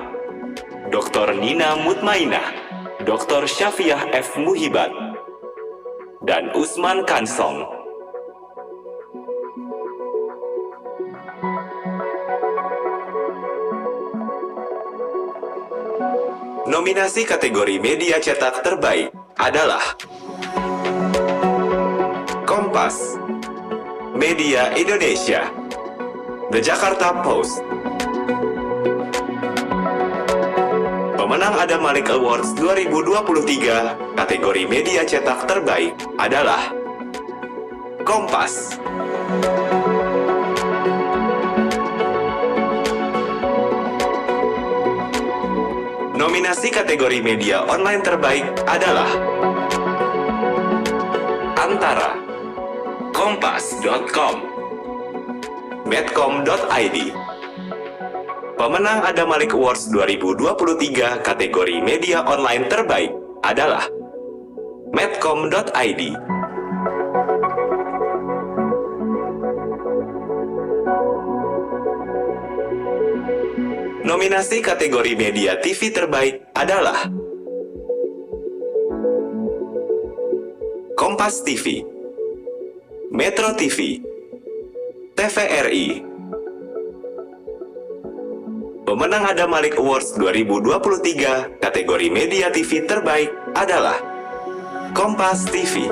Dr. Nina Mutmainah, Dr. Syafiah F. Muhibat, dan Usman Kansong. Nominasi kategori media cetak terbaik adalah Kompas, Media Indonesia, The Jakarta Post. Pemenang Adam Malik Awards 2023 kategori media cetak terbaik adalah Kompas. Nominasi kategori media online terbaik adalah Antara, Kompas.com, Medcom.id. Pemenang Adam Malik Awards 2023 kategori media online terbaik adalah Medcom.id. Nominasi kategori media TV terbaik adalah Kompas TV, Metro TV, TVRI. Pemenang Adam Malik Awards 2023 kategori media TV terbaik adalah Kompas TV.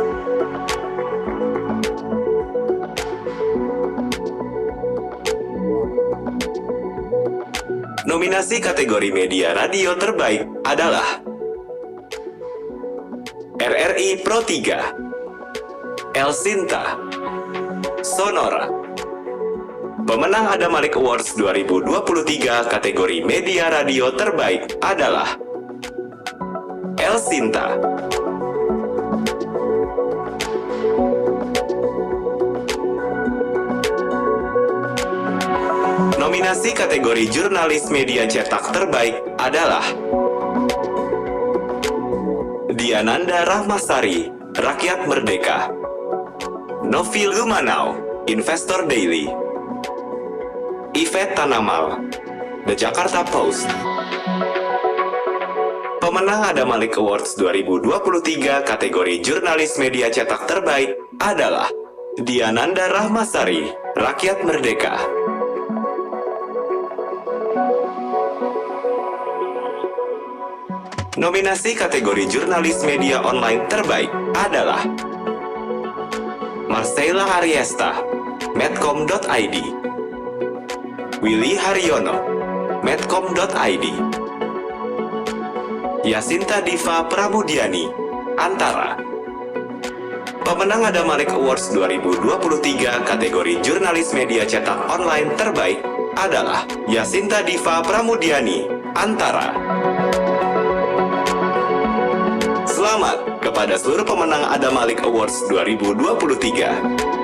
Nominasi kategori media radio terbaik adalah RRI Pro 3, El Sinta, Sonora. Pemenang Adam Malik Awards 2023 kategori Media Radio Terbaik adalah El Sinta. Nominasi kategori Jurnalis Media Cetak Terbaik adalah Diananda Rahmasari, Rakyat Merdeka. Novi Lumanau, Investor Daily. Yvette Tanamal, The Jakarta Post. Pemenang Adam Malik Awards 2023 kategori Jurnalis Media Cetak Terbaik adalah Diananda Rahmasari, Rakyat Merdeka. Nominasi kategori Jurnalis Media Online Terbaik adalah Marcella Ariesta, Medcom.id. Willy Haryono, Medcom.id. Yasinta Diva Pramudiani, Antara. Pemenang Adam Malik Awards 2023 kategori Jurnalis Media Cetak Online Terbaik adalah Yasinta Diva Pramudiani, Antara. Selamat kepada seluruh pemenang Adam Malik Awards 2023.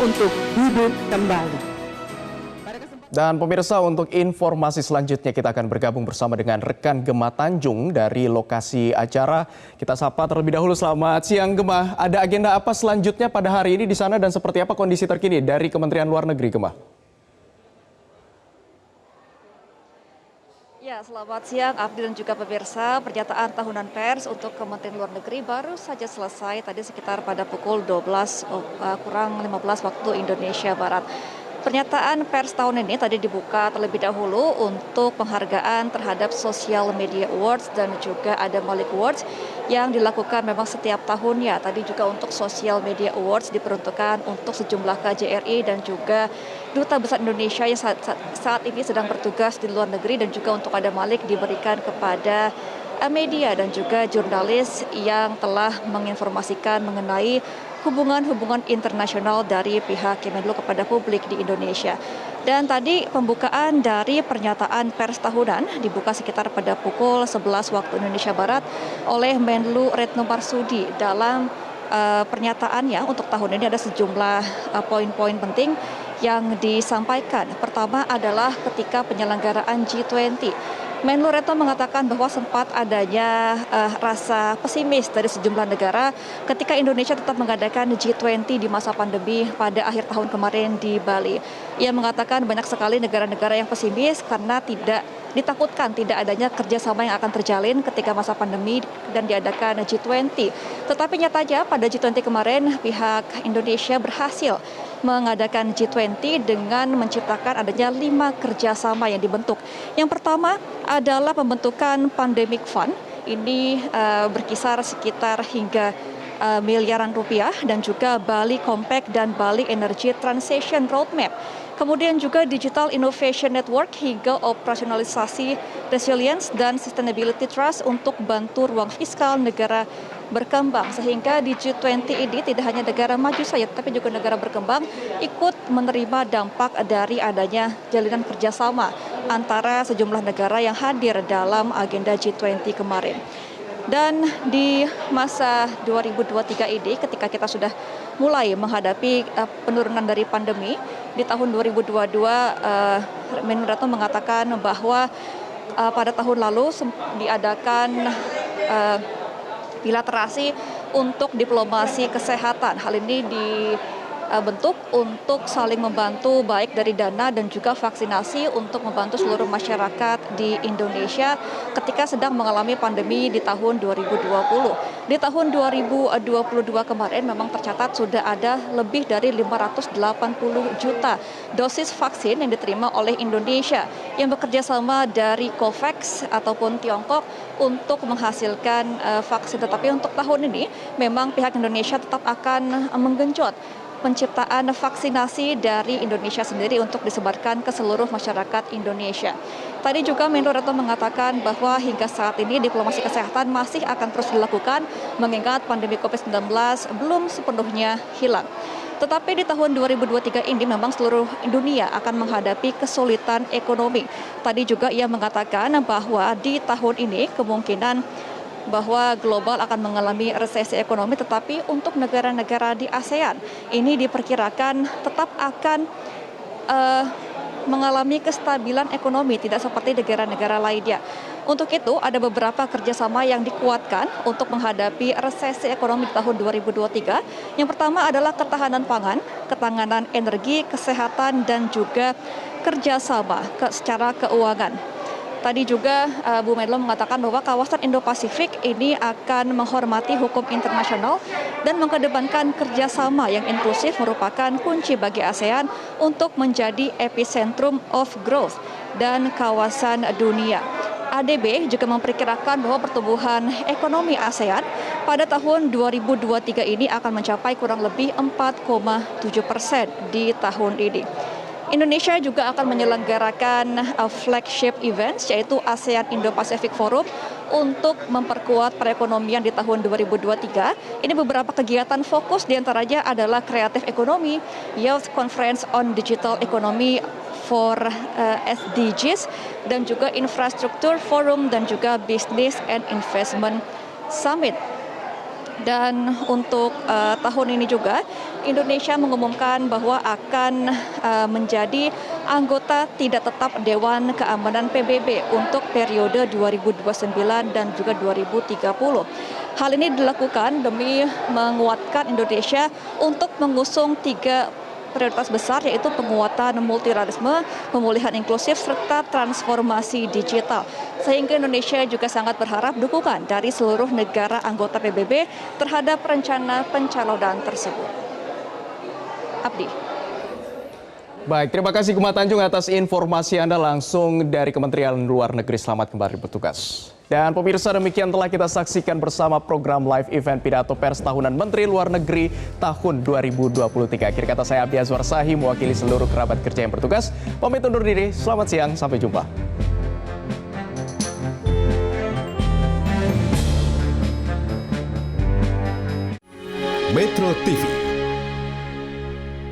Untuk duduk kembali. Dan pemirsa, untuk informasi selanjutnya kita akan bergabung bersama dengan rekan Gemma Tanjung dari lokasi acara. Kita sapa terlebih dahulu. Selamat siang Gemma. Ada agenda apa selanjutnya pada hari ini di sana dan seperti apa kondisi terkini dari Kementerian Luar Negeri, Gemma? Ya, selamat siang Abdi dan juga pemirsa. Pernyataan tahunan pers untuk Kementerian Luar Negeri baru saja selesai tadi sekitar pada pukul 12 kurang 15 waktu Indonesia Barat. Pernyataan pers tahun ini tadi dibuka terlebih dahulu untuk penghargaan terhadap Social Media Awards dan juga Adam Malik Awards yang dilakukan memang setiap tahunnya. Tadi juga untuk Social Media Awards diperuntukkan untuk sejumlah KJRI dan juga Duta Besar Indonesia yang saat ini sedang bertugas di luar negeri, dan juga untuk Adam Malik diberikan kepada media dan juga jurnalis yang telah menginformasikan mengenai hubungan-hubungan internasional dari pihak Kemenlu kepada publik di Indonesia. Dan tadi pembukaan dari pernyataan pers tahunan dibuka sekitar pada pukul 11 waktu Indonesia Barat oleh Menlu Retno Marsudi. Dalam pernyataannya untuk tahun ini ada sejumlah poin-poin penting yang disampaikan. Pertama adalah ketika penyelenggaraan G20. Menlu Retno mengatakan bahwa sempat adanya rasa pesimis dari sejumlah negara ketika Indonesia tetap mengadakan G20 di masa pandemi pada akhir tahun kemarin di Bali. Ia mengatakan banyak sekali negara-negara yang pesimis karena ditakutkan tidak adanya kerjasama yang akan terjalin ketika masa pandemi dan diadakan G20. Tetapi nyatanya pada G20 kemarin pihak Indonesia berhasil mengadakan G20 dengan menciptakan adanya 5 kerjasama yang dibentuk. Yang pertama adalah pembentukan Pandemic Fund. Ini berkisar sekitar hingga miliaran rupiah, dan juga Bali Compact dan Bali Energy Transition Roadmap kemudian juga Digital Innovation Network hingga operasionalisasi resilience dan sustainability trust untuk bantu ruang fiskal negara berkembang, sehingga di G20 ini tidak hanya negara maju saja tapi juga negara berkembang ikut menerima dampak dari adanya jalinan kerjasama antara sejumlah negara yang hadir dalam agenda G20 kemarin. Dan di masa 2023 ini ketika kita sudah mulai menghadapi penurunan dari pandemi, di tahun 2022 Menlu Retno mengatakan bahwa pada tahun lalu diadakan bilaterasi untuk diplomasi kesehatan. Hal ini dibentuk untuk saling membantu baik dari dana dan juga vaksinasi untuk membantu seluruh masyarakat di Indonesia ketika sedang mengalami pandemi di tahun 2020. Di tahun 2022 kemarin memang tercatat sudah ada lebih dari 580 juta dosis vaksin yang diterima oleh Indonesia yang bekerja sama dari COVAX ataupun Tiongkok untuk menghasilkan vaksin. Tetapi untuk tahun ini memang pihak Indonesia tetap akan menggenjot penciptaan vaksinasi dari Indonesia sendiri untuk disebarkan ke seluruh masyarakat Indonesia. Tadi juga Menlu Retno mengatakan bahwa hingga saat ini diplomasi kesehatan masih akan terus dilakukan mengingat pandemi COVID-19 belum sepenuhnya hilang. Tetapi di tahun 2023 ini memang seluruh dunia akan menghadapi kesulitan ekonomi. Tadi juga ia mengatakan bahwa di tahun ini kemungkinan bahwa global akan mengalami resesi ekonomi, tetapi untuk negara-negara di ASEAN ini diperkirakan tetap akan mengalami kestabilan ekonomi, tidak seperti negara-negara lainnya. Untuk itu ada beberapa kerjasama yang dikuatkan untuk menghadapi resesi ekonomi di tahun 2023. Yang pertama adalah ketahanan pangan, ketahanan energi, kesehatan, dan juga kerjasama secara keuangan. Tadi juga Bu Menlo mengatakan bahwa kawasan Indo-Pasifik ini akan menghormati hukum internasional dan mengedepankan kerjasama yang inklusif merupakan kunci bagi ASEAN untuk menjadi epicentrum of growth dan kawasan dunia. ADB juga memperkirakan bahwa pertumbuhan ekonomi ASEAN pada tahun 2023 ini akan mencapai kurang lebih 4,7% di tahun ini. Indonesia juga akan menyelenggarakan flagship events yaitu ASEAN Indo-Pacific Forum untuk memperkuat perekonomian di tahun 2023. Ini beberapa kegiatan fokus diantaranya adalah Creative Economy, Youth Conference on Digital Economy for SDGs, dan juga Infrastructure Forum dan juga Business and Investment Summit. Dan untuk tahun ini juga Indonesia mengumumkan bahwa akan menjadi anggota tidak tetap Dewan Keamanan PBB untuk periode 2029 dan juga 2030. Hal ini dilakukan demi menguatkan Indonesia untuk mengusung 3 prioritas besar yaitu penguatan multilateralisme, pemulihan inklusif, serta transformasi digital. Sehingga Indonesia juga sangat berharap dukungan dari seluruh negara anggota PBB terhadap rencana pencalonan tersebut. Abdi. Baik, terima kasih Gema Tanjung atas informasi Anda langsung dari Kementerian Luar Negeri. Selamat kembali bertugas. Dan pemirsa, demikian telah kita saksikan bersama program live event pidato pers tahunan Menteri Luar Negeri tahun 2023. Akhir kata saya Abdi Azwar Sahi mewakili seluruh kerabat kerja yang bertugas. Pamit undur diri, selamat siang, sampai jumpa. Metro TV